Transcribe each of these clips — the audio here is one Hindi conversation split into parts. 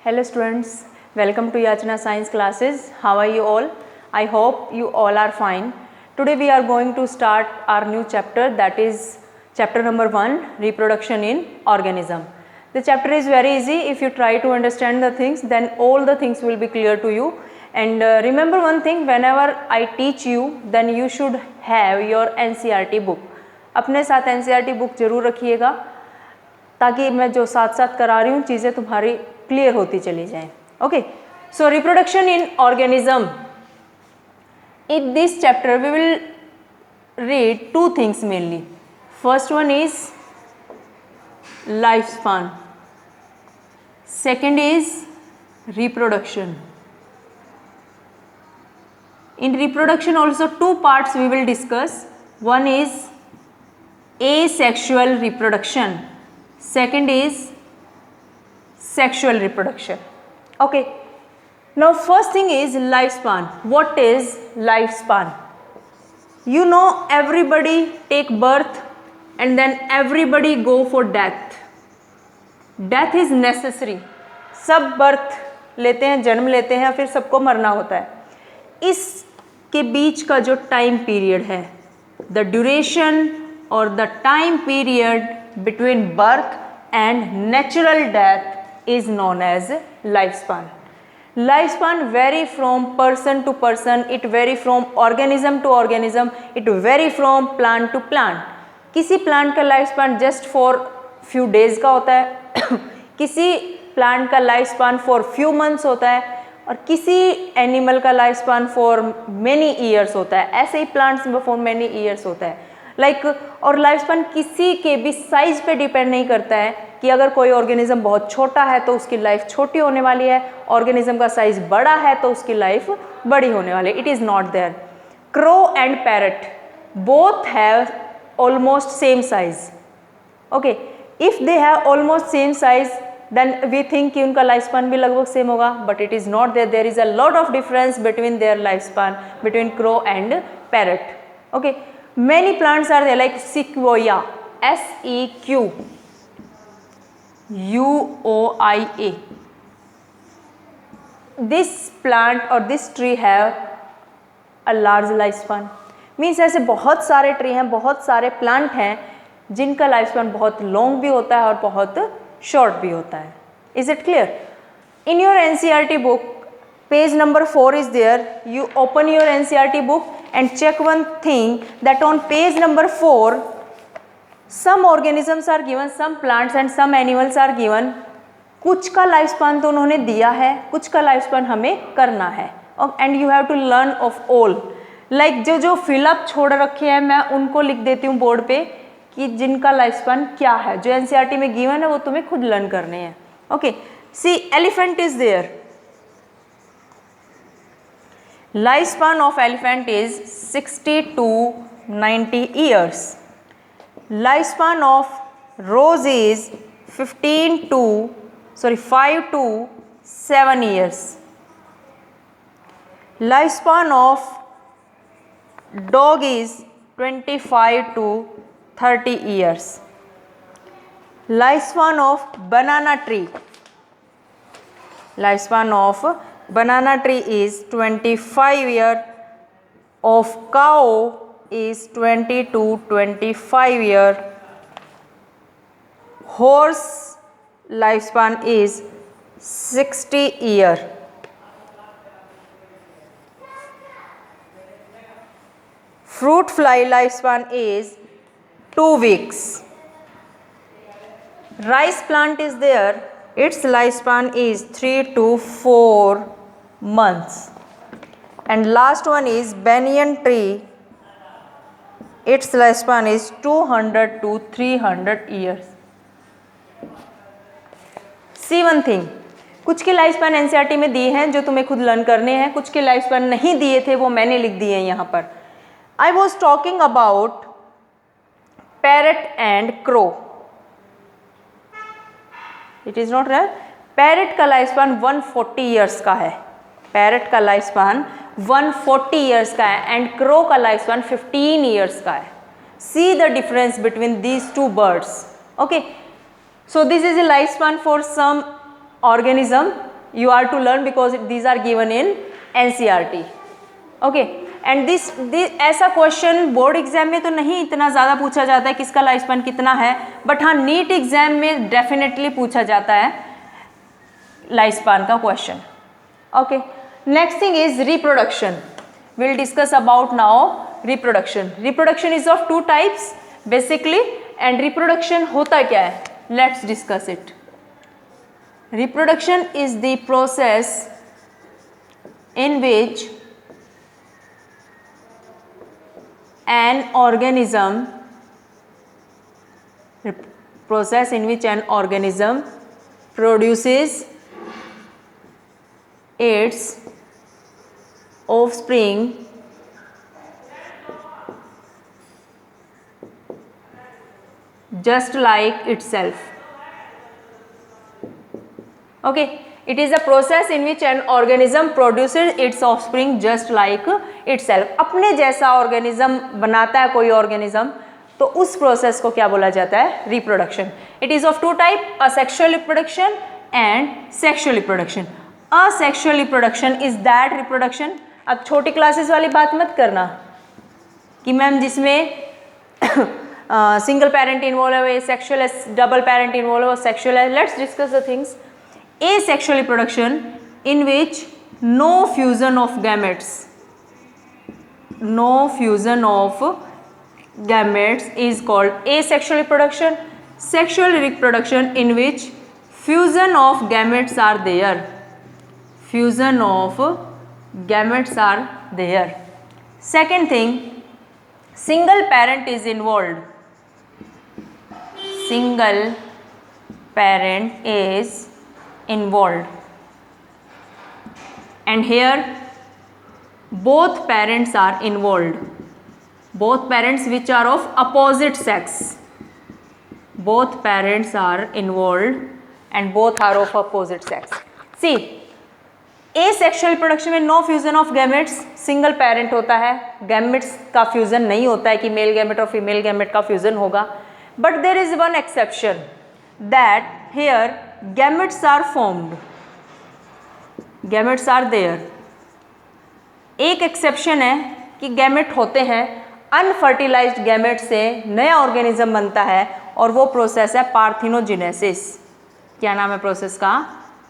Hello students, welcome to Yachna Science classes. How are you all? I hope you all are fine. Today we are going to start our new chapter, that is chapter number 1, reproduction in organism. The chapter is very easy. If you try to understand the things, then all the things will be clear to you. And remember one thing, whenever I teach you, then you should have your NCERT book. अपने साथ NCERT book जरूर रखिएगा ताकि मैं जो साथ साथ करा रही हूँ चीज़ें तुम्हारी क्लियर होती चली जाएं. Okay, so reproduction in organism. In this chapter we will read two things mainly. First one is lifespan. Second is reproduction. In reproduction also two parts we will discuss. One is asexual reproduction. Second is sexual reproduction. Okay. Now first thing is lifespan. What is lifespan? You know, everybody take birth and then everybody go for death. Death is necessary. सब birth लेते हैं, जन्म लेते हैं, फिर सबको मरना होता है. इसके बीच का जो टाइम पीरियड है, the duration or the time period between birth and natural death is known as lifespan. Lifespan vary from person to person, it vary from organism to organism, it vary from plant to plant. किसी plant का lifespan just for few days का होता है, किसी plant का lifespan for few months होता है, और किसी animal का lifespan for many years होता है. ऐसे ही plants में for many years होता है. और lifespan किसी के भी size पे depend नहीं करता है कि अगर कोई ऑर्गेनिज्म बहुत छोटा है तो उसकी लाइफ छोटी होने वाली है, ऑर्गेनिज्म का साइज बड़ा है तो उसकी लाइफ बड़ी होने वाली है. It is not there. Crow and parrot both have almost same size. Okay, if they have almost same size then we think कि उनका लाइफ स्पान भी लगभग सेम होगा, but it is not there. There is a lot of difference between their life span between crow and parrot. Okay, many plants are there like sequoia, SEQ UOIA. This plant or this tree have a large lifespan. Means ऐसे बहुत सारे ट्री हैं, बहुत सारे प्लांट हैं जिनका लाइफ स्पैन बहुत लॉन्ग भी होता है और बहुत शॉर्ट भी होता है. Is it clear? In your NCERT book page number 4 is there. You open your NCERT book and check one thing, that on page number 4 some organisms are given, some plants and some animals are given. कुछ का लाइफ स्पान तो उन्होंने दिया है, कुछ का लाइफ स्पान हमें करना है. And you have to learn of all. Like जो फिलअप छोड़ रखे हैं मैं उनको लिख देती हूँ बोर्ड पे कि जिनका लाइफ स्पान क्या है. जो NCERT में गिवन है वो तुम्हें खुद लर्न करने हैं. Okay, see elephant is there. Life span of elephant is 60 to 90 years. Lifespan of rose is 5 to 7 years. Lifespan of dog is 25 to 30 years. Lifespan of banana tree. Lifespan of banana tree is 25 years. Of cow is 20 to 25 years. Horse lifespan is 60 years. Fruit fly lifespan is 2 weeks. Rice plant is there. Its lifespan is 3 to 4 months. And last one is banyan tree. Its lifespan is 200 to 300 years. See one thing, कुछ के लाइफ स्पैन NCERT में दिए हैं जो तुम्हें खुद लर्न करने हैं, कुछ के लाइफ स्पैन नहीं दिए थे वो मैंने लिख दिए हैं यहाँ पर. I was talking about parrot and crow. It is not right. Parrot का लाइफ स्पैन 140 ईयर्स का है. पैरट का लाइफ स्पैन 140 ईयर्स का है एंड क्रो का लाइफ स्पैन 15 ईयर्स का है. See the difference between these two birds. Okay, so this is a lifespan for some organism you are to learn because these are given in NCERT. Okay, and this ऐसा क्वेश्चन बोर्ड एग्जाम में तो नहीं इतना ज़्यादा पूछा जाता है किसका लाइफ स्पैन कितना है, बट हाँ नीट एग्जाम में डेफिनेटली पूछा जाता है लाइफ स्पैन का question. Okay, next thing is reproduction. Will discuss about now reproduction. Reproduction is of two types basically, and reproduction होता क्या है, let's discuss it. Reproduction is the process in which an organism produces its offspring just like itself. Okay, it is a process in which an organism produces its offspring just like itself. अपने जैसा ऑर्गेनिज्म बनाता है कोई ऑर्गेनिज्म, तो उस प्रोसेस को क्या बोला जाता है, reproduction. It is of two type, asexual reproduction and sexual reproduction. Asexual reproduction is that reproduction. अब छोटी क्लासेस वाली बात मत करना कि मैम जिसमें सिंगल पेरेंट इन्वॉल्व है, सेक्सुअल है, डबल पेरेंट इन्वॉल्व है, सेक्सुअल है. Let's discuss the things. Asexual reproduction in which no fusion of gametes is called asexual reproduction. Sexual reproduction in which fusion of gametes are there. Second thing, single parent is involved. Single parent is involved, and here both parents are involved. Both parents which are of opposite sex, both parents are involved and both are of opposite sex. See, asexual reproduction में no fusion of gametes, single parent होता है, gametes का fusion नहीं होता है कि male gamete और female gamete का fusion होगा. But there is one exception, that here gametes are formed, gametes are there. एक एक्सेप्शन है कि गैमेट होते हैं, अनफर्टिलाइज्ड गैमेट से नया ऑर्गेनिज्म बनता है, और वो प्रोसेस है पार्थिनोजेनेसिस. क्या नाम है प्रोसेस का,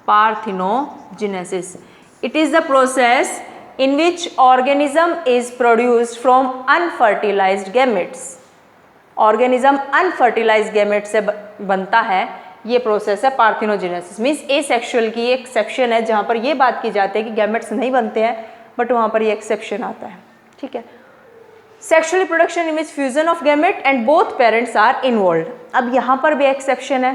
parthenogenesis. It is the process in which organism is produced from unfertilised gametes. Organism unfertilised gamete से बनता है, ये प्रोसेस है पार्थिनोजेनेसिस. मीन्स एसेक्सुअल की एक एक्सेप्शन है जहाँ पर ये बात की जाती है कि गैमेट्स नहीं बनते हैं, बट वहाँ पर ये एक्सेप्शन आता है. ठीक है. Sexual reproduction in which fusion of gamete and both parents are involved. अब यहाँ पर भी एक्सेप्शन है.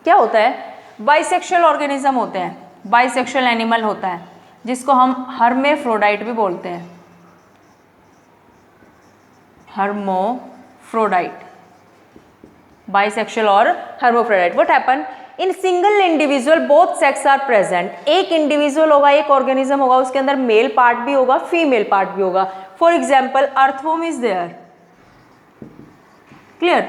क्या होता है, बाइसेक्सुअल ऑर्गेनिज्म होते हैं, बाइसेक्सुअल एनिमल होता है जिसको हम हर्मेफ्रोडाइट भी बोलते हैं. हर्मोफ्रोडाइट, बाइसेक्सुअल और hermaphrodite. What happen in single individual both sex are present. एक इंडिविजुअल होगा, एक ऑर्गेनिज्म होगा, उसके अंदर मेल पार्ट भी होगा, फीमेल पार्ट भी होगा. For example earthworm is there. Clear.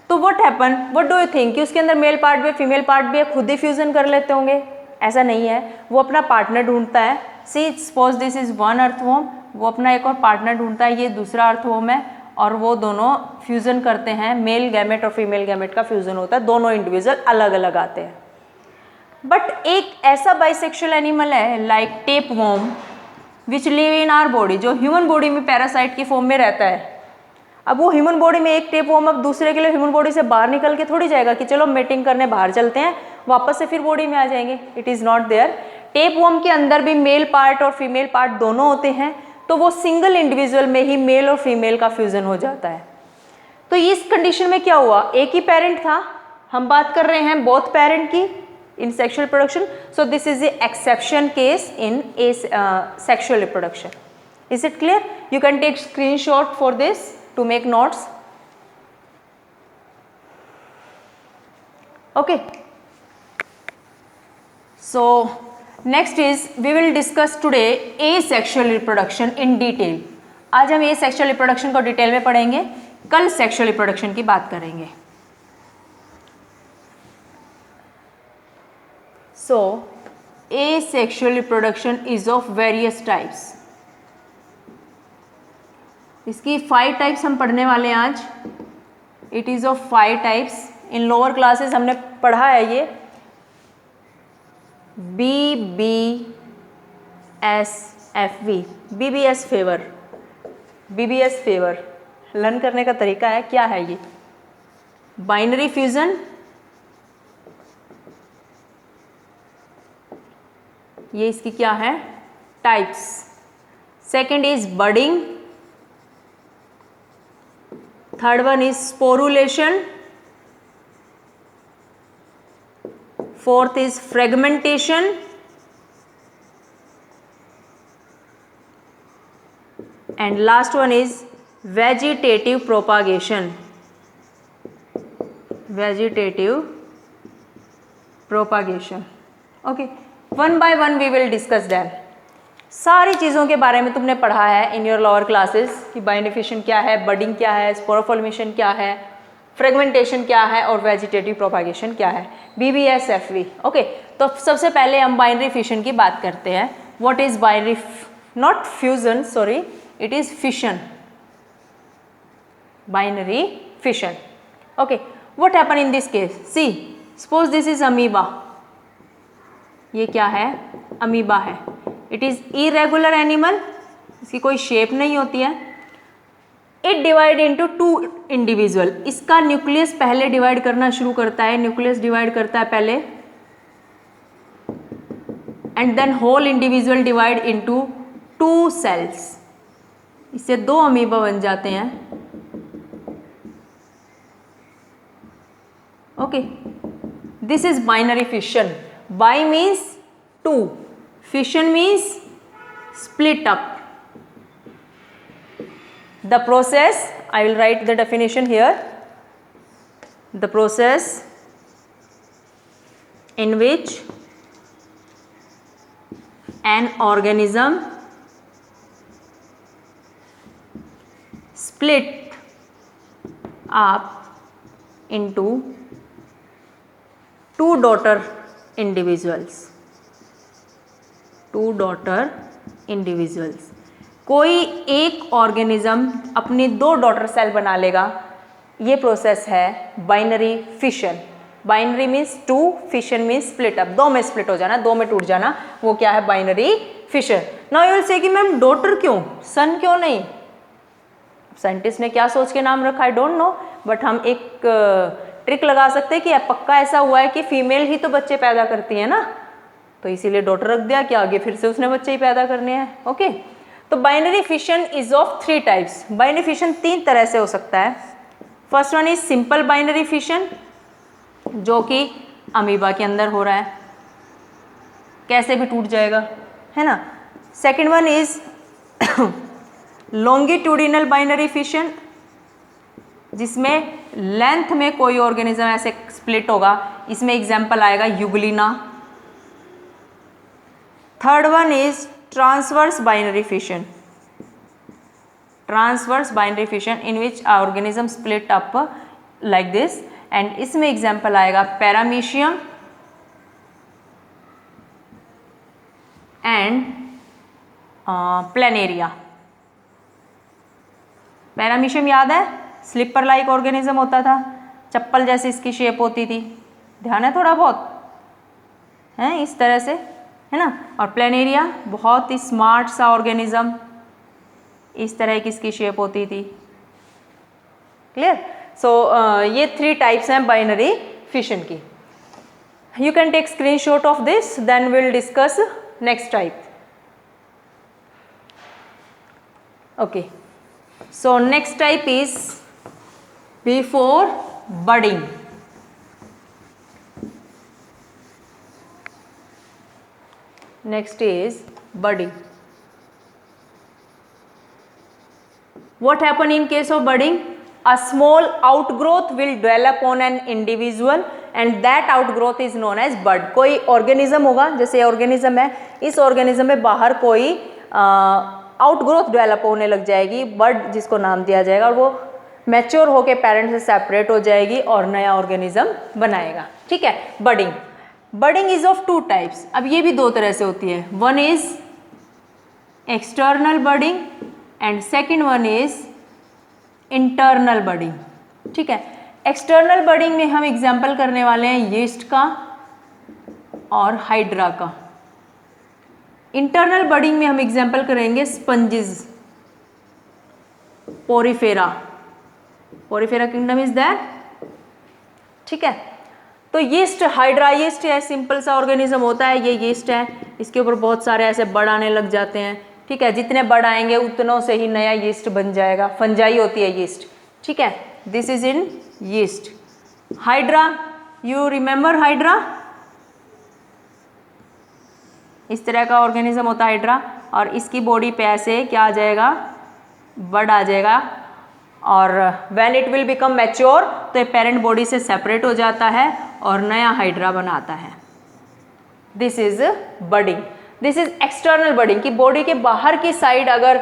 तो what happen, what do you think कि उसके अंदर मेल पार्ट भी है, फीमेल पार्ट भी है, खुद ही फ्यूजन कर लेते होंगे? ऐसा नहीं है, वो अपना पार्टनर ढूंढता है. See suppose this is one earthworm, वो अपना एक और पार्टनर ढूंढता है, ये दूसरा अर्थवॉर्म है, और वो दोनों फ्यूज़न करते हैं. मेल गैमेट और फीमेल गैमेट का फ्यूज़न होता है, दोनों इंडिविजुअल अलग अलग आते हैं. बट एक ऐसा बाइसेक्सुअल एनिमल है like tapeworm which live in our body, जो ह्यूमन बॉडी में पैरासाइट की फॉर्म में रहता है. अब वो ह्यूमन बॉडी में एक टेपवर्म अब दूसरे के लिए ह्यूमन बॉडी से बाहर निकल के थोड़ी जाएगा कि चलो मेटिंग करने बाहर चलते हैं, वापस से फिर बॉडी में आ जाएंगे. It is not there. Tapeworm के अंदर भी मेल पार्ट और फीमेल पार्ट दोनों होते हैं, तो वो सिंगल इंडिविजुअल में ही मेल और फीमेल का फ्यूजन हो जाता है. तो इस कंडीशन में क्या हुआ, एक ही पेरेंट था, हम बात कर रहे हैं बोथ पेरेंट की in sexual reproduction. So this is the exception case in sexual reproduction. Is it clear? You can take screenshot for this to make notes. Okay. So next is we will discuss today asexual reproduction in detail. आज हम एसेक्सुअल रिप्रोडक्शन को डिटेल में पढ़ेंगे, कल सेक्सुअल रिप्रोडक्शन की बात करेंगे. सो asexual reproduction is of various types. इसकी 5 टाइप्स हम पढ़ने वाले हैं आज. It is of 5 types. In lower classes हमने पढ़ा है ये BBSFV, BBS favour. BBS favour learn करने का तरीका है. क्या है ये? बाइनरी फ्यूजन, ये इसकी क्या है? Types. Second is budding. Third one is sporulation. Fourth is fragmentation. And last one is vegetative propagation. Vegetative propagation. Okay, one by one we will discuss them. सारी चीज़ों के बारे में तुमने पढ़ा है इन योर लोअर क्लासेस कि बाइनरी फिशन क्या है, बडिंग क्या है, स्पोरोफॉर्मेशन क्या है, फ्रेगमेंटेशन क्या है और वेजिटेटिव प्रोपागेशन क्या है. BBSFV. ओके, तो सबसे पहले हम बाइनरी फिशन की बात करते हैं. What is binary? Not fusion, sorry, it is fission. Binary fission. Okay, what happen in this case? See, suppose this is amoeba. ये क्या है? अमीबा है. It is irregular animal. इसकी कोई शेप नहीं होती है. It divide into 2 individual. इसका न्यूक्लियस पहले डिवाइड करना शुरू करता है. न्यूक्लियस डिवाइड करता है पहले and then whole individual divide into 2 cells. इससे 2 अमीबा बन जाते हैं. Okay, this is binary fission. Bi means 2, fission means split up. The process, I will write the definition here. The process in which an organism split up into 2 daughter individuals. 2 daughter individuals. कोई एक ऑर्गेनिज्म अपनी 2 डॉटर सेल बना लेगा. ये प्रोसेस है binary fission. Binary means 2, fission means split up. 2 में स्प्लिट हो जाना, 2 में टूट जाना, वो क्या है? Binary fission. Now you will say कि मैम डॉटर क्यों, सन क्यों नहीं? साइंटिस्ट ने क्या सोच के नाम रखा, आई डोंट नो, बट हम एक ट्रिक लगा सकते हैं कि पक्का ऐसा हुआ है कि फीमेल ही तो बच्चे पैदा करती है ना, तो इसीलिए डॉटर रख दिया कि आगे फिर से उसने बच्चे ही पैदा करने हैं. ओके, तो binary fission is of 3 types. Binary fission 3 तरह से हो सकता है. First one is simple binary fission, जो कि अमीबा के अंदर हो रहा है, कैसे भी टूट जाएगा, है ना. Second one is longitudinal binary fission, जिसमें लेंथ में कोई ऑर्गेनिज्म ऐसे स्प्लिट होगा. इसमें एग्जाम्पल आएगा Euglena. Third one is transverse binary fission. Transverse binary fission in which organism split up like this, and इसमें एग्जाम्पल आएगा पैरामीशियम एंड प्लेनेरिया. पैरामीशियम याद है? स्लिपर लाइक ऑर्गेनिज्म होता था, चप्पल जैसी इसकी शेप होती थी, ध्यान है थोड़ा बहुत, है इस तरह से, है ना. और प्लेनेरिया बहुत ही स्मार्ट सा ऑर्गेनिज्म, इस तरह की इसकी शेप होती थी. क्लियर? सो ये 3 टाइप्स हैं बाइनरी फिशन की. You can take screenshot of this, then will discuss next type. Okay, so next type is before budding. Next is budding. What happen in case of budding? A small outgrowth will develop on an individual and that outgrowth is known as bud. कोई organism होगा, जैसे organism है, इस organism में बाहर कोई आउटग्रोथ डेवलप होने लग जाएगी, बर्ड जिसको नाम दिया जाएगा, और वो मैच्योर होके पेरेंट से सेपरेट हो जाएगी और नया ऑर्गेनिज्म बनाएगा. ठीक है, budding. Budding is of two types. अब ये भी दो तरह से होती है, one is external budding and second one is internal budding. ठीक है, एक्सटर्नल बडिंग में हम एग्जाम्पल करने वाले हैं यीस्ट का और हाइड्रा का। इंटरनल बडिंग में हम एग्जाम्पल करेंगे sponges, Porifera, Porifera kingdom is that. ठीक है, तो यीस्ट, हाइड्रा यीस्ट है, सिंपल सा ऑर्गेनिज्म होता है, ये यीस्ट है, इसके ऊपर बहुत सारे ऐसे बड़ आने लग जाते हैं। ठीक है, जितने बड़ आएंगे उतनों से ही नया यीस्ट बन जाएगा, फंजाई होती है यीस्ट। ठीक है, this is in yeast. Hydra, you remember hydra, इस तरह का ऑर्गेनिज्म होता है हाइड्रा, और इसकी बॉडी पे ऐसे क्या आ जाएगा, बड़ आ जाएगा, और when it will become mature तो ये पेरेंट बॉडी से सेपरेट हो जाता है और नया हाइड्रा बनाता है। This is budding, this is external budding, कि बॉडी के बाहर की साइड अगर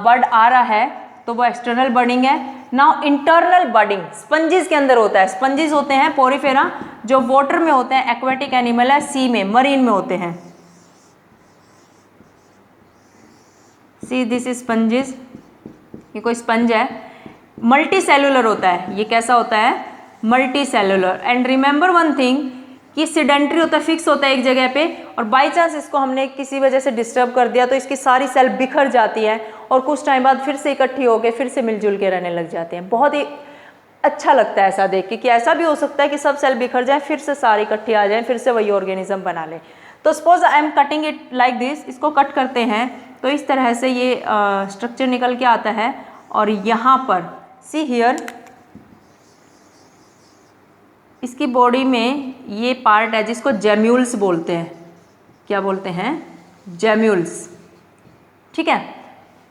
बड आ रहा है तो वो एक्सटर्नल बडिंग है। नाउ इंटरनल बडिंग स्पंजिस के अंदर होता है। स्पंजिस होते हैं पोरीफेरा जो वाटर में होते हैं, एक्वेटिक एनिमल है, सी में, मरीन में होते हैं। सी दिस इज स्पंजिस, ये कोई स्पंज है, मल्टी सेलुलर होता है। ये कैसा होता है, multi cellular. And remember one thing कि सिडेंट्री होता है, फिक्स होता है एक जगह पे, और बाई चांस इसको हमने किसी वजह से डिस्टर्ब कर दिया तो इसकी सारी सेल बिखर जाती है और कुछ टाइम बाद फिर से इकट्ठी होकर फिर से मिलजुल के रहने लग जाते हैं। बहुत ही अच्छा लगता है ऐसा देख के कि ऐसा भी हो सकता है कि सब सेल बिखर जाए, फिर से सारी इकट्ठी आ जाए, फिर से वही ऑर्गेनिज्म बना ले। तो suppose I am cutting it like this, इसको कट करते हैं तो इस तरह से ये स्ट्रक्चर निकल के आता है, और यहाँ पर सी हियर इसकी बॉडी में ये पार्ट है जिसको जेम्यूल्स बोलते हैं। क्या बोलते हैं, जेम्यूल्स। ठीक है,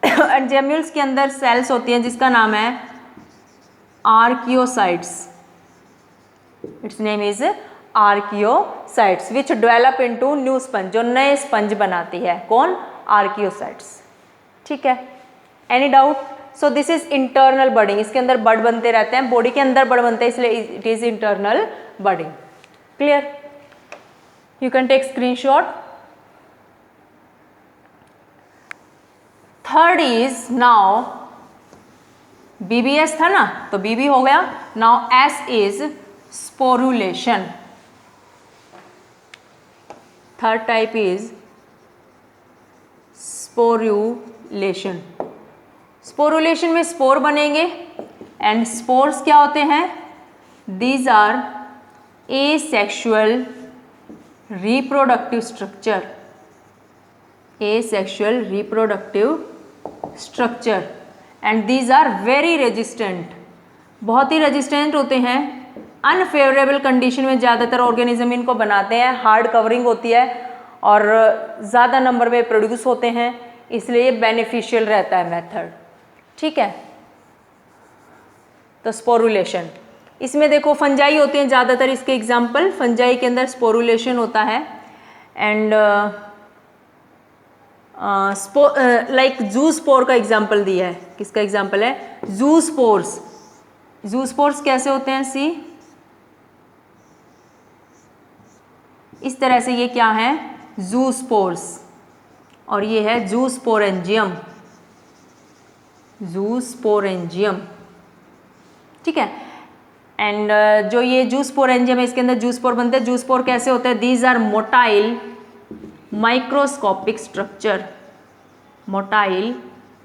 एंड जेम्यूल्स के अंदर सेल्स होती हैं जिसका नाम है archaeocytes. It's name is archaeocytes which develop into new sponge, जो नए स्पंज बनाती है। कौन, आर्कियोसाइट्स। ठीक है, any doubt? So this is internal budding, इसके अंदर बड बनते रहते हैं, बॉडी के अंदर बड बनते हैं, इसलिए it is internal budding. Clear? You can take screenshot. Third is now BBS था ना, तो BB हो गया। Now S is sporulation. Third type is sporulation. Sporulation में स्पोर बनेंगे, एंड स्पोर्स क्या होते हैं, these are asexual reproductive structure, asexual reproductive structure, and these are very resistant, बहुत ही रेजिस्टेंट होते हैं। अनफेवरेबल कंडीशन में ज़्यादातर ऑर्गेनिज्म इनको बनाते हैं, हार्ड कवरिंग होती है और ज़्यादा नंबर में प्रोड्यूस होते हैं, इसलिए ये बेनिफिशियल रहता है मेथड। ठीक है, तो स्पोरुलेशन, इसमें देखो फंजाई होते हैं ज़्यादातर, इसके एग्जाम्पल फंजाई के अंदर स्पोरुलेशन होता है। एंड लाइक जू स्पोर का एग्जाम्पल दिया है। किसका एग्जाम्पल है, जू स्पोर्स। जू स्पोर्स कैसे होते हैं, सी इस तरह से, ये क्या है, जू स्पोर्स, और ये है जू स्पोरेंजियम, जू स्पोरेंजियम। ठीक है, एंड जो ये जू स्पोरेंजियम है इसके अंदर जू स्पोर बनते हैं। जू स्पोर कैसे होते हैं, these are motile microscopic structure, motile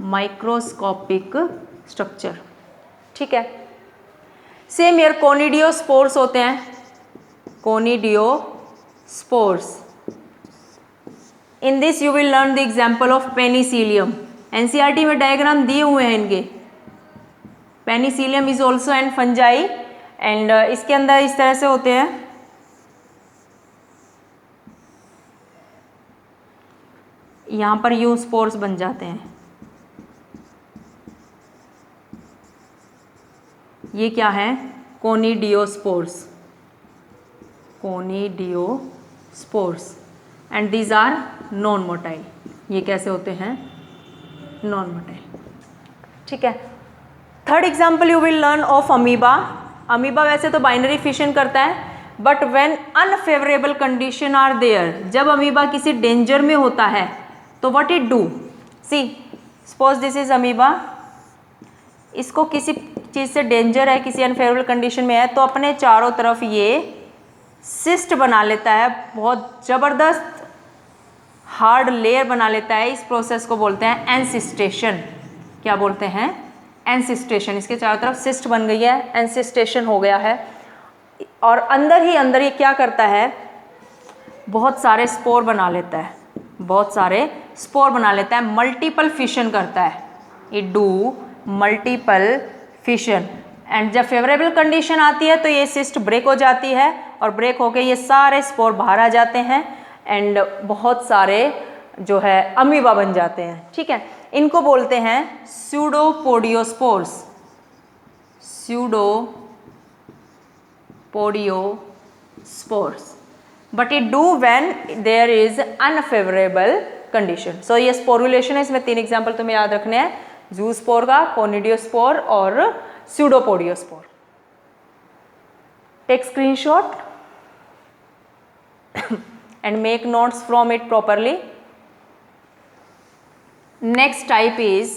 microscopic structure. ठीक है, सेम ईयर कोनिडियोस्पोर्स होते हैं, conidiospores. In this you will learn the example of penicillium. NCERT में डायग्राम दिए हुए हैं इनके। Penicillium is also and fungi, and इसके अंदर इस तरह से होते हैं, यहाँ पर यूं स्पोर्स बन जाते हैं। ये क्या है, conidiospores, conidiospores, and these are non motile. ये कैसे होते हैं, नॉन मोटाइल। ठीक है, third example you will learn of amoeba. Amoeba वैसे तो बाइनरी फिशन करता है, but when unfavourable condition are there, जब अमीबा किसी डेंजर में होता है तो what it do, see suppose this is amoeba, इसको किसी चीज़ से डेंजर है, किसी अनफेवरेबल कंडीशन में है, तो अपने चारों तरफ ये सिस्ट बना लेता है, बहुत ज़बरदस्त हार्ड लेयर बना लेता है। इस प्रोसेस को बोलते हैं एनसिस्टेशन। क्या बोलते हैं? एनसिस्टेशन। इसके चारों तरफ सिस्ट बन गई है, एनसिस्टेशन हो गया है। और अंदर ही अंदर ये क्या करता है, बहुत सारे स्पोर बना लेता है, बहुत सारे स्पोर बना लेता है, मल्टीपल फिशन करता है, it do multiple fission. And जब फेवरेबल कंडीशन आती है तो ये सिस्ट ब्रेक हो जाती है, और ब्रेक होके ये सारे स्पोर बाहर आ जाते हैं एंड बहुत सारे जो है अमीबा बन जाते हैं। ठीक है, इनको बोलते हैं pseudopodiospores, pseudopodiospores, but it do when there is unfavourable condition. So ये स्पोरुलेशन है, इसमें 3 एग्जाम्पल तुम्हें याद रखने हैं, जूस्पोर का, कोनिडियोस्पोर और pseudopodiospore. Take screenshot and make notes from it properly. Next type is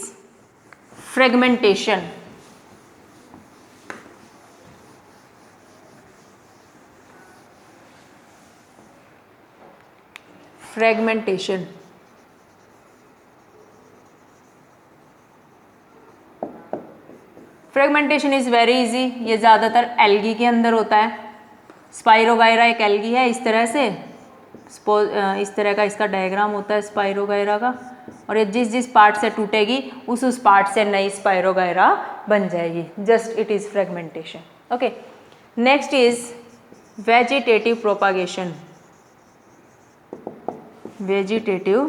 fragmentation. Fragmentation. Fragmentation is very easy. ये ज़्यादातर एल्गी के अंदर होता है। स्पाइरोगायरा एक एल्गी है, इस तरह से इस तरह का इसका डायग्राम होता है स्पाइरोगायरा का, और ये जिस जिस पार्ट से टूटेगी उस पार्ट से नई स्पाइरोगायरा बन जाएगी। Just it is fragmentation. Okay, next is vegetative propagation. Vegetative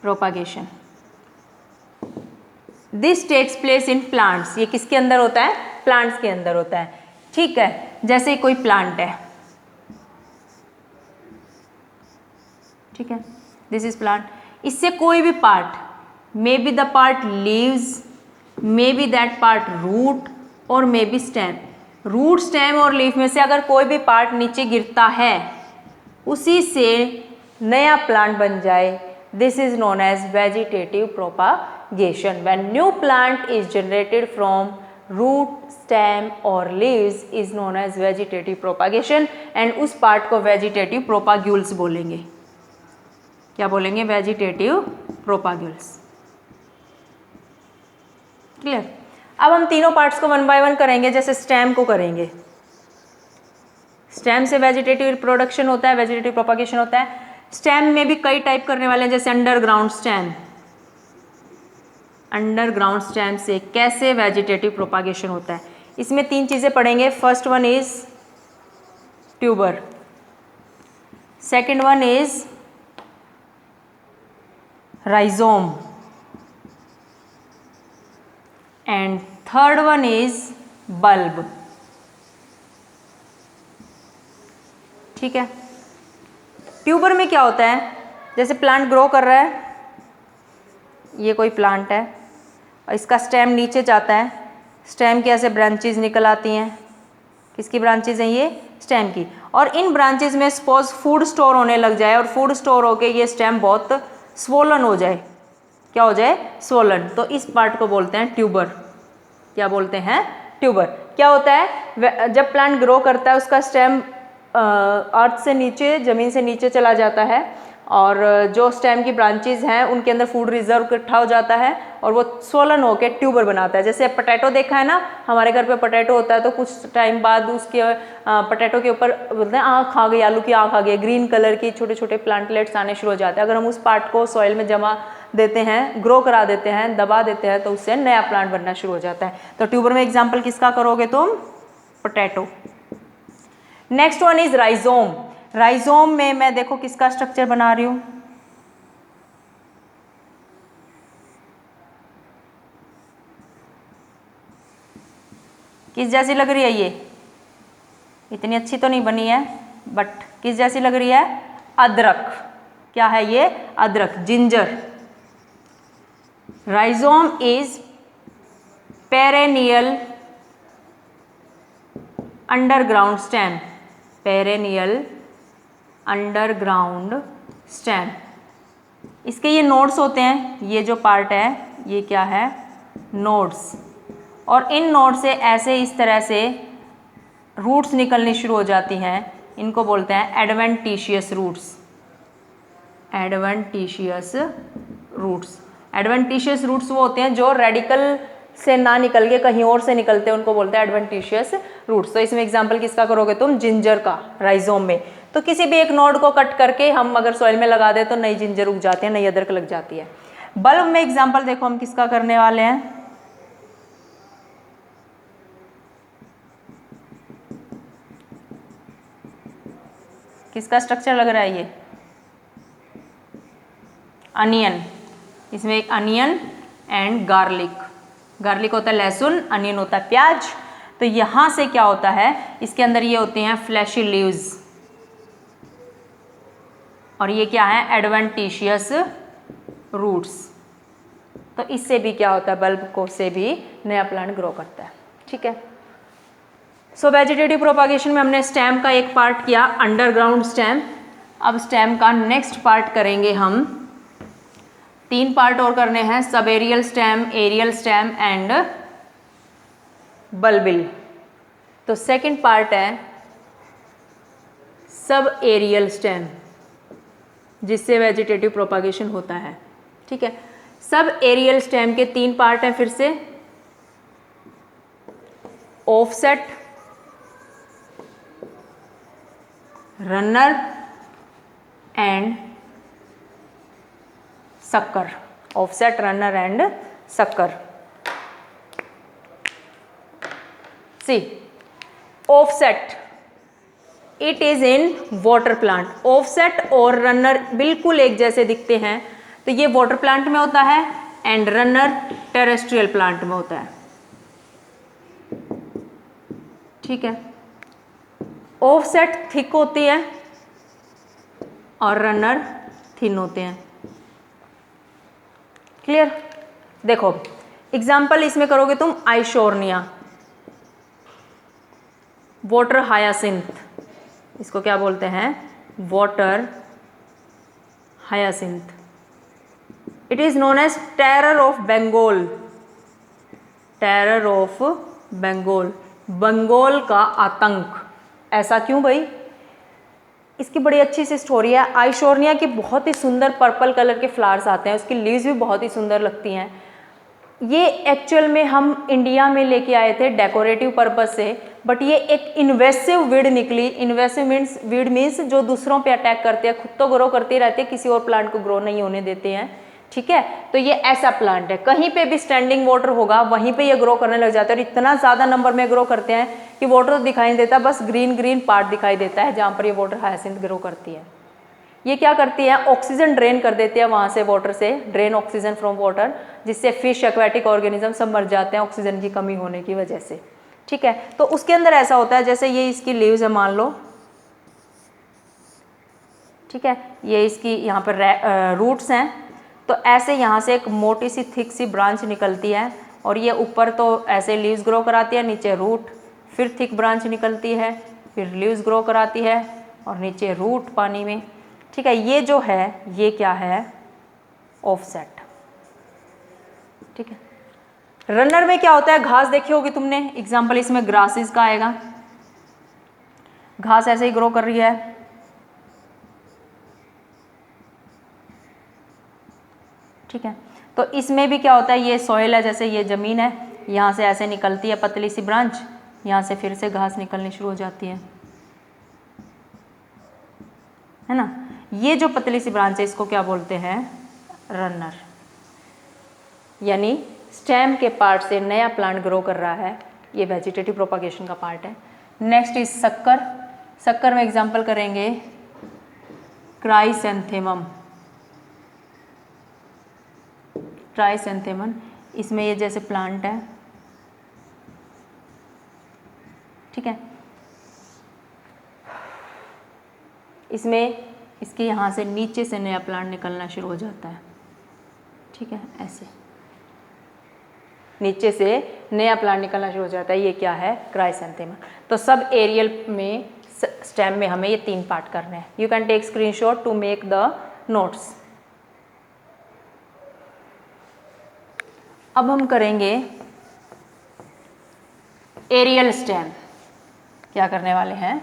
propagation, this takes place in plants. ये किसके अंदर होता है? प्लांट्स के अंदर होता है। ठीक है, जैसे कोई प्लांट है, ठीक है, दिस इज प्लांट, इससे कोई भी part, may be the part leaves, may be that part root और may be stem, root stem और लीफ में से अगर कोई भी पार्ट नीचे गिरता है, उसी से नया प्लांट बन जाए, this is known as vegetative propagation. When new plant is generated from root, stem और leaves is known as vegetative propagation, and उस पार्ट को वेजिटेटिव प्रोपाग्यूल्स बोलेंगे। क्या बोलेंगे? Vegetative propagules. क्लियर? अब हम तीनों पार्ट्स को 1 बाय 1 करेंगे। जैसे स्टेम को करेंगे, स्टेम से वेजिटेटिव रिप्रोडक्शन होता है, वेजिटेटिव प्रोपागेशन होता है। स्टेम में भी कई टाइप करने वाले हैं, जैसे अंडरग्राउंड स्टेम। अंडरग्राउंड स्टेम से कैसे वेजिटेटिव प्रोपागेशन होता है, इसमें 3 चीज़ें पढ़ेंगे। First one is tuber, second one is rhizome, and third one is bulb. ठीक है, ट्यूबर में क्या होता है? जैसे प्लांट ग्रो कर रहा है, ये कोई प्लांट है और इसका स्टेम नीचे जाता है, स्टेम की ऐसे ब्रांचेज निकल आती हैं। किसकी ब्रांचेज हैं? ये स्टेम की। और इन ब्रांचेज में सपोज फूड स्टोर होने लग जाए और फूड स्टोर होके ये स्टेम बहुत स्वोलन हो जाए। क्या हो जाए? स्वोलन। तो इस पार्ट को बोलते हैं ट्यूबर। क्या बोलते हैं? ट्यूबर। क्या होता है? जब प्लांट ग्रो करता है उसका स्टेम अर्थ से नीचे, ज़मीन से नीचे चला जाता है, और जो स्टेम की ब्रांचेज हैं उनके अंदर फूड रिजर्व इकट्ठा हो जाता है और वो स्वोलन होकर ट्यूबर बनाता है। जैसे पोटैटो देखा है ना, हमारे घर पे पोटैटो होता है तो कुछ टाइम बाद उसके पोटैटो के ऊपर बोलते हैं आँख आ गई, आलू की आँख आ गई, ग्रीन कलर की छोटे छोटे प्लांटलेट्स आने शुरू हो जाते हैं। अगर हम उस पार्ट को सॉइल में जमा देते हैं, ग्रो करा देते हैं, दबा देते हैं, तो उससे नया प्लांट बनना शुरू हो जाता है। तो ट्यूबर में एग्जाम्पल किसका करोगे तुम? Potato. Next one is rhizome. Rhizome में मैं देखो किसका स्ट्रक्चर बना रही हूं, किस जैसी लग रही है? ये इतनी अच्छी तो नहीं बनी है, बट किस जैसी लग रही है? अदरक। क्या है ये? अदरक, ginger. Rhizome is perennial underground stem, perennial underground stem. इसके ये नोड्स होते हैं, ये जो पार्ट है ये क्या है, नोड्स। और इन नोड से ऐसे इस तरह से रूट्स निकलनी शुरू हो जाती हैं, इनको बोलते हैं adventitious roots. Adventitious roots, adventitious roots वो होते हैं जो रेडिकल से ना निकल के कहीं और से निकलते हैं, उनको बोलते हैं एडवेंटिशियस रूट्स। तो इसमें एग्जांपल किसका करोगे तुम, जिंजर का, राइजोम में। तो किसी भी एक नोड को कट करके हम अगर सॉइल में लगा दें तो नई जिंजर उग जाती है, नई अदरक लग जाती है। बल्ब में एग्जाम्पल देखो हम किसका करने वाले हैं, किसका स्ट्रक्चर लग रहा है ये, अनियन। इसमें एक अनियन एंड गार्लिक, गार्लिक होता है लहसुन, अनियन होता है प्याज। तो यहां से क्या होता है, इसके अंदर ये होते हैं फ्लैशी लीव्स, और ये क्या है, एडवेंटिशियस रूट्स। तो इससे भी क्या होता है, बल्ब को से भी नया प्लांट ग्रो करता है। ठीक है, सो वेजिटेटिव प्रोपागेशन में हमने स्टेम का एक पार्ट किया, अंडरग्राउंड स्टेम। अब स्टेम का नेक्स्ट पार्ट करेंगे हम, 3 पार्ट और करने हैं, sub aerial stem, aerial stem and bulbil. तो सेकंड पार्ट है सब एरियल स्टेम, जिससे वेजिटेटिव प्रोपागेशन होता है। ठीक है, सब एरियल स्टेम के 3 पार्ट हैं फिर से, offset, runner and sucker. Offset, runner and sucker. See, offset it is in water plant. Offset और रनर बिल्कुल एक जैसे दिखते हैं, तो ये वाटर प्लांट में होता है एंड रनर टेरेस्ट्रियल प्लांट में होता है। ठीक है, ऑफसेट थिक होती है और रनर थिन होते हैं। क्लियर, देखो एग्जाम्पल इसमें करोगे तुम, आइशोर्निया, वाटर हायासिंथ, इसको क्या बोलते हैं, water hyacinth. It is known as terror of Bengal, terror of Bengal, Bengal का आतंक। ऐसा क्यों भाई, इसकी बड़ी अच्छी सी स्टोरी है। आइशोर्निया की बहुत ही सुंदर पर्पल कलर के फ्लावर्स आते हैं, उसकी लीव्स भी बहुत ही सुंदर लगती हैं। ये एक्चुअल में हम इंडिया में लेके आए थे डेकोरेटिव पर्पस से, बट ये एक इन्वेसिव वीड निकली। इन्वेसिव मीन्स, वीड मीन्स जो दूसरों पे अटैक करते हैं, खुद तो ग्रो करते रहते हैं, किसी और प्लांट को ग्रो नहीं होने देते हैं। ठीक है, तो ये ऐसा प्लांट है, कहीं पे भी स्टैंडिंग वाटर होगा वहीं पे ये ग्रो करने लग जाता है, और इतना ज़्यादा नंबर में ग्रो करते हैं कि वाटर तो दिखाई नहीं देता, बस ग्रीन ग्रीन पार्ट दिखाई देता है जहाँ पर ये वाटर हायासिंथ ग्रो करती है। ये क्या करती है, ऑक्सीजन ड्रेन कर देती है वहाँ से, वाटर से ड्रेन ऑक्सीजन फ्रॉम वाटर, जिससे फिश, एक्वेटिक ऑर्गेनिज्म सब मर जाते हैं ऑक्सीजन की कमी होने की वजह से। ठीक है, तो उसके अंदर ऐसा होता है, जैसे ये इसकी लीव्स है मान लो, ठीक है, ये इसकी यहाँ पर रूट्स हैं, तो ऐसे यहाँ से एक मोटी सी थिक सी ब्रांच निकलती है, और ये ऊपर तो ऐसे लीव्स ग्रो कराती है, नीचे रूट, फिर थिक ब्रांच निकलती है, फिर लीव्स ग्रो कराती है, और नीचे रूट पानी में। ठीक है, ये जो है ये क्या है, ऑफसेट। ठीक है, रनर में क्या होता है, घास देखी होगी तुमने, एग्जाम्पल इसमें ग्रासेस का आएगा, घास ऐसे ही ग्रो कर रही है। ठीक है, तो इसमें भी क्या होता है, ये सॉइल है, जैसे ये ज़मीन है, यहाँ से ऐसे निकलती है पतली सी ब्रांच, यहाँ से फिर से घास निकलनी शुरू हो जाती है ना। ये जो पतली सी ब्रांच है इसको क्या बोलते हैं, रनर। यानी स्टेम के पार्ट से नया प्लांट ग्रो कर रहा है, ये वेजिटेटिव प्रोपागेशन का पार्ट है। नेक्स्ट इज सक्कर। सक्कर में एग्जाम्पल करेंगे क्राइसेंथेमम, ट्राइसेंथेमम, इसमें ये जैसे प्लांट है। ठीक है, इसमें इसके यहाँ से नीचे से नया प्लांट निकलना शुरू हो जाता है। ठीक है, ऐसे नीचे से नया प्लांट निकलना शुरू हो जाता है, ये क्या है, क्राइसैंथेमम। तो सब एरियल में स्टेम में हमें ये 3 पार्ट करने हैं। You can take screenshot to make the notes. अब हम करेंगे एरियल स्टेम। क्या करने वाले हैं,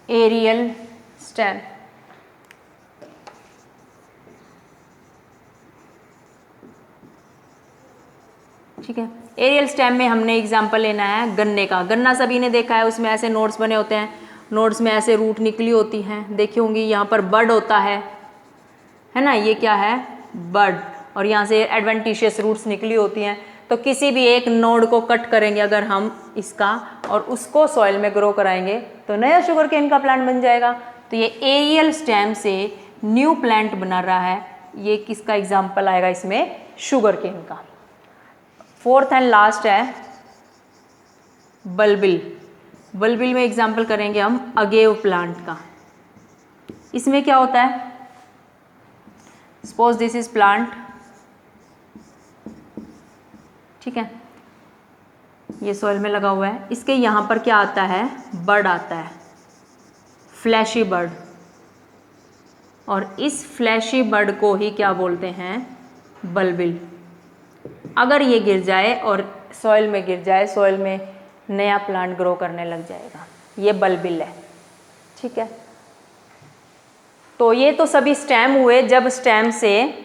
एरियल स्टेम। ठीक है, एरियल स्टेम में हमने एग्जाम्पल लेना है गन्ने का। गन्ना सभी ने देखा है, उसमें ऐसे नोड्स बने होते हैं, नोड्स में ऐसे रूट निकली होती हैं, देखी होंगी। यहाँ पर बड होता है ना, ये क्या है, बड, और यहाँ से एडवेंटिशियस रूट्स निकली होती हैं। तो किसी भी एक नोड को कट करेंगे अगर हम इसका, और उसको सॉइल में ग्रो कराएंगे तो नया शुगर केन का प्लांट बन जाएगा। तो ये एरियल स्टेम से न्यू प्लांट बना रहा है। ये किसका एग्जाम्पल आएगा इसमें, शुगर केन का। 4th एंड लास्ट है बल्बिल। बल्बिल में एग्जाम्पल करेंगे हम अगेव प्लांट का। इसमें क्या होता है, सपोज दिस इज प्लांट, ठीक है, ये सॉइल में लगा हुआ है। इसके यहाँ पर क्या आता है, बड आता है, फ्लैशी बड, और इस फ्लैशी बड को ही क्या बोलते हैं, बल्बिल। अगर ये गिर जाए और सॉइल में गिर जाए, सॉइल में नया प्लांट ग्रो करने लग जाएगा, ये बल्बिल है। ठीक है, तो ये तो सभी स्टेम हुए जब स्टेम से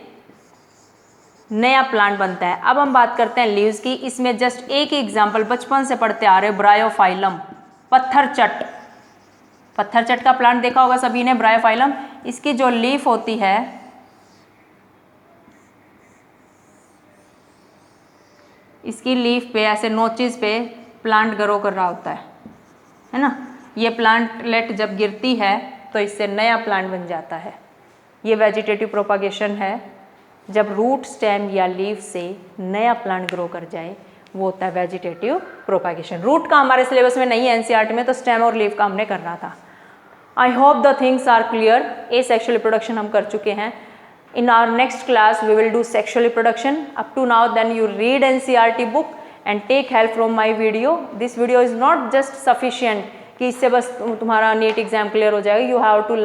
नया प्लांट बनता है। अब हम बात करते हैं लीव्स की। इसमें जस्ट एक ही एग्जाम्पल बचपन से पढ़ते आ रहे, ब्रायोफाइलम, पत्थरचट। पत्थरचट का प्लांट देखा होगा सभी ने, ब्रायोफाइलम। इसकी जो लीफ होती है, इसकी लीफ पे ऐसे नोचेस पे प्लांट ग्रो कर रहा होता है ना। ये प्लांटलेट जब गिरती है तो इससे नया प्लांट बन जाता है। ये वेजिटेटिव प्रोपागेशन है। जब रूट, स्टेम या लीफ से नया प्लांट ग्रो कर जाए, वो होता है वेजिटेटिव प्रोपागेशन। रूट का हमारे सिलेबस में नहीं है एनसीईआरटी में, तो स्टेम और लीफ का हमने करना था। I hope the things are clear. Asexual reproduction हम कर चुके हैं। In our next class, we will do sexual reproduction. Up to now, then you read NCERT book and take help from my video. This video is not just sufficient कि इससे बस तुम्हारा नीट एग्जाम क्लियर हो जाएगा. You have to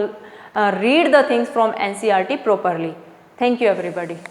read the things from NCERT properly. Thank you everybody.